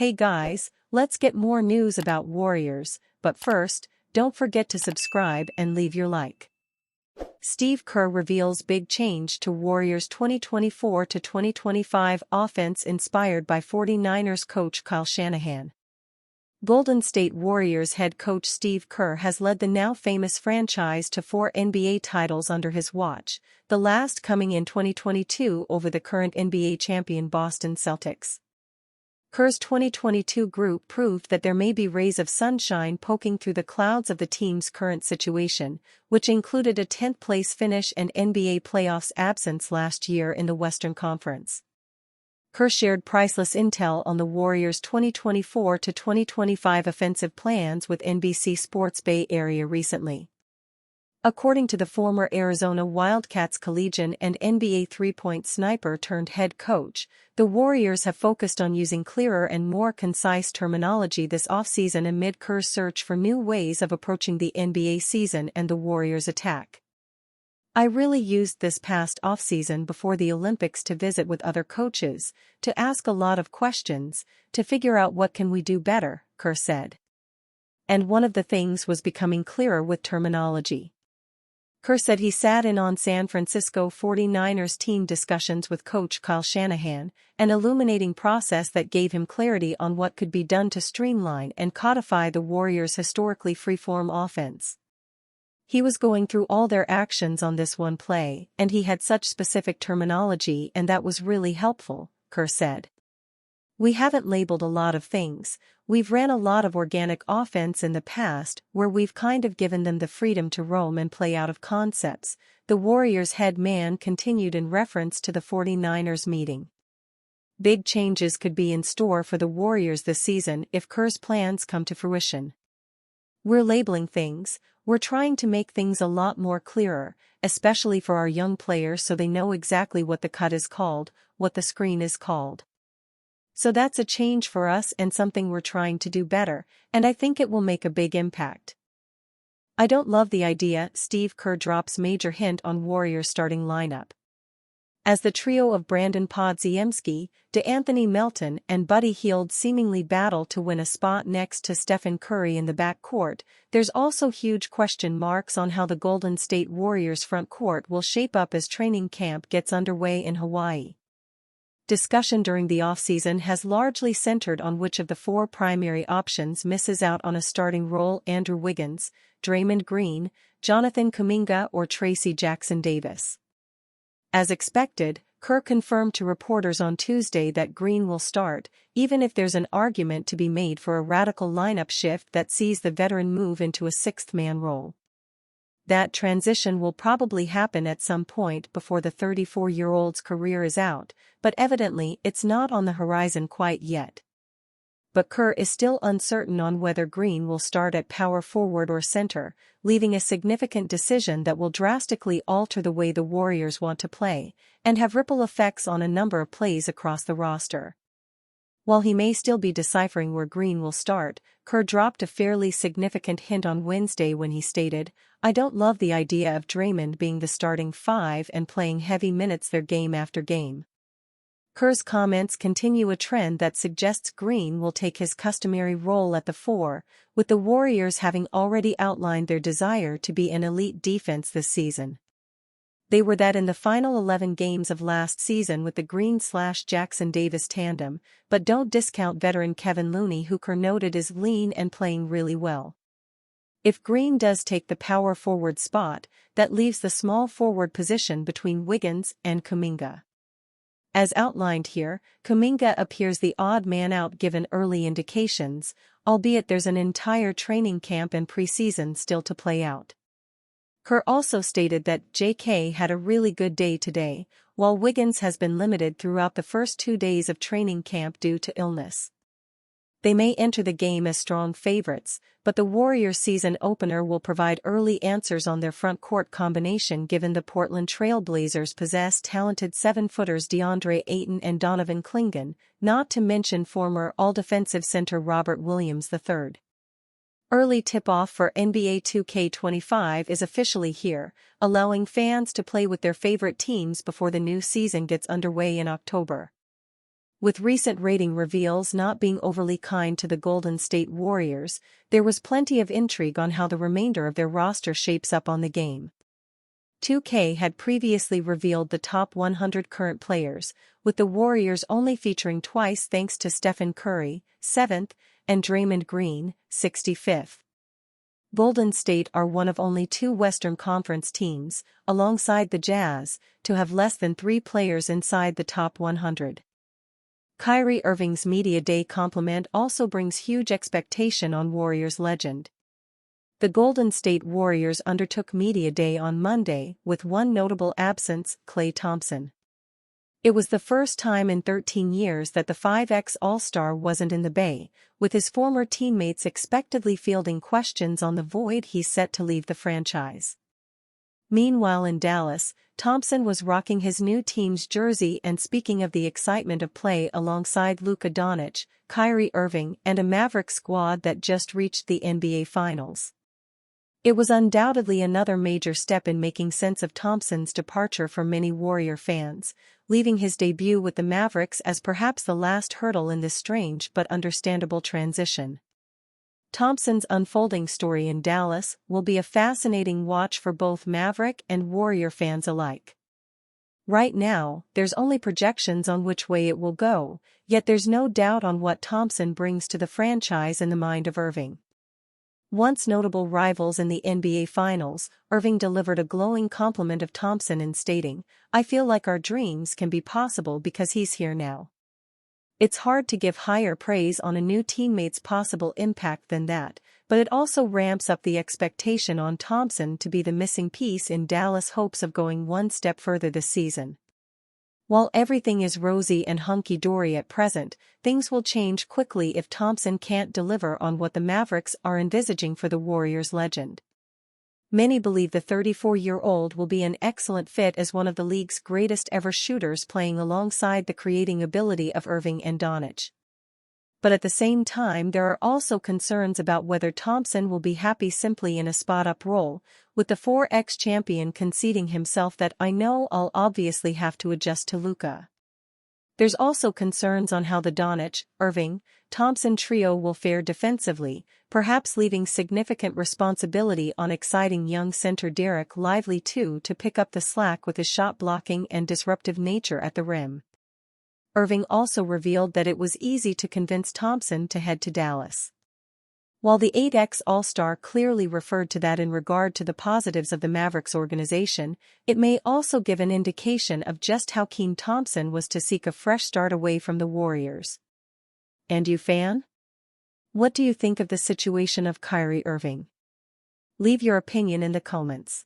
Hey guys, let's get more news about Warriors, but first, don't forget to subscribe and leave your like. Steve Kerr reveals big change to Warriors 2024-2025 offense inspired by 49ers coach Kyle Shanahan. Golden State Warriors head coach Steve Kerr has led the now famous franchise to 4 NBA titles under his watch, the last coming in 2022 over the current NBA champion Boston Celtics. Kerr's 2022 group proved that there may be rays of sunshine poking through the clouds of the team's current situation, which included a 10th-place finish and NBA playoffs absence last year in the Western Conference. Kerr shared priceless intel on the Warriors' 2024-2025 offensive plans with NBC Sports Bay Area recently. According to the former Arizona Wildcats collegian and NBA three-point sniper turned head coach, the Warriors have focused on using clearer and more concise terminology this offseason amid Kerr's search for new ways of approaching the NBA season and the Warriors' attack. I really used this past offseason before the Olympics to visit with other coaches, to ask a lot of questions, to figure out what can we do better, Kerr said. And one of the things was becoming clearer with terminology. Kerr said he sat in on San Francisco 49ers team discussions with coach Kyle Shanahan, an illuminating process that gave him clarity on what could be done to streamline and codify the Warriors' historically free-form offense. He was going through all their actions on this one play, and he had such specific terminology, and that was really helpful, Kerr said. We haven't labeled a lot of things. We've ran a lot of organic offense in the past where we've kind of given them the freedom to roam and play out of concepts, the Warriors' head man continued in reference to the 49ers meeting. Big changes could be in store for the Warriors this season if Kerr's plans come to fruition. We're labeling things, we're trying to make things a lot more clearer, especially for our young players so they know exactly what the cut is called, what the screen is called. So that's a change for us and something we're trying to do better, and I think it will make a big impact. I don't love the idea, Steve Kerr drops major hint on Warriors starting lineup. As the trio of Brandon Podziemski, DeAnthony Melton and Buddy Hield seemingly battle to win a spot next to Stephen Curry in the backcourt, there's also huge question marks on how the Golden State Warriors front court will shape up as training camp gets underway in Hawaii. Discussion during the offseason has largely centered on which of the 4 primary options misses out on a starting role: Andrew Wiggins, Draymond Green, Jonathan Kuminga or Tracy Jackson-Davis. As expected, Kerr confirmed to reporters on Tuesday that Green will start, even if there's an argument to be made for a radical lineup shift that sees the veteran move into a sixth-man role. That transition will probably happen at some point before the 34-year-old's career is out, but evidently it's not on the horizon quite yet. But Kerr is still uncertain on whether Green will start at power forward or center, leaving a significant decision that will drastically alter the way the Warriors want to play, and have ripple effects on a number of plays across the roster. While he may still be deciphering where Green will start, Kerr dropped a fairly significant hint on Wednesday when he stated, "I don't love the idea of Draymond being the starting 5 and playing heavy minutes there game after game." Kerr's comments continue a trend that suggests Green will take his customary role at the 4, with the Warriors having already outlined their desire to be an elite defense this season. They were that in the final 11 games of last season with the Green/Jackson-Davis tandem, but don't discount veteran Kevin Looney, who Kerr noted is lean and playing really well. If Green does take the power forward spot, that leaves the small forward position between Wiggins and Kuminga. As outlined here, Kuminga appears the odd man out given early indications, albeit there's an entire training camp and preseason still to play out. Kerr also stated that JK had a really good day today, while Wiggins has been limited throughout the first 2 days of training camp due to illness. They may enter the game as strong favorites, but the Warriors season opener will provide early answers on their front court combination given the Portland Trail Blazers possess talented 7-footers DeAndre Ayton and Donovan Clingan, not to mention former All-Defensive center Robert Williams III. Early tip-off for NBA 2K25 is officially here, allowing fans to play with their favorite teams before the new season gets underway in October. With recent rating reveals not being overly kind to the Golden State Warriors, there was plenty of intrigue on how the remainder of their roster shapes up on the game. 2K had previously revealed the top 100 current players, with the Warriors only featuring twice thanks to Stephen Curry, 7th, and Draymond Green, 65th. Golden State are one of only 2 Western Conference teams, alongside the Jazz, to have less than 3 players inside the top 100. Kyrie Irving's Media Day compliment also brings huge expectation on Warriors legend. The Golden State Warriors undertook Media Day on Monday with one notable absence, Klay Thompson. It was the first time in 13 years that the 5X All-Star wasn't in the Bay, with his former teammates expectedly fielding questions on the void he's set to leave the franchise. Meanwhile in Dallas, Thompson was rocking his new team's jersey and speaking of the excitement of play alongside Luka Doncic, Kyrie Irving and a Maverick squad that just reached the NBA Finals. It was undoubtedly another major step in making sense of Thompson's departure for many Warrior fans, leaving his debut with the Mavericks as perhaps the last hurdle in this strange but understandable transition. Thompson's unfolding story in Dallas will be a fascinating watch for both Maverick and Warrior fans alike. Right now, there's only projections on which way it will go, yet there's no doubt on what Thompson brings to the franchise in the mind of Irving. Once notable rivals in the NBA Finals, Irving delivered a glowing compliment of Thompson in stating, "I feel like our dreams can be possible because he's here now." It's hard to give higher praise on a new teammate's possible impact than that, but it also ramps up the expectation on Thompson to be the missing piece in Dallas' hopes of going one step further this season. While everything is rosy and hunky-dory at present, things will change quickly if Thompson can't deliver on what the Mavericks are envisaging for the Warriors legend. Many believe the 34-year-old will be an excellent fit as one of the league's greatest ever shooters playing alongside the creating ability of Irving and Doncic. But at the same time there are also concerns about whether Thompson will be happy simply in a spot-up role, with the 4X champion conceding himself that "I know I'll obviously have to adjust to Luka." There's also concerns on how the Doncic, Irving, Thompson trio will fare defensively, perhaps leaving significant responsibility on exciting young center Derek Lively to pick up the slack with his shot blocking and disruptive nature at the rim. Irving also revealed that it was easy to convince Thompson to head to Dallas. While the 8X All-Star clearly referred to that in regard to the positives of the Mavericks organization, it may also give an indication of just how keen Thompson was to seek a fresh start away from the Warriors. And you, fan? What do you think of the situation of Kyrie Irving? Leave your opinion in the comments.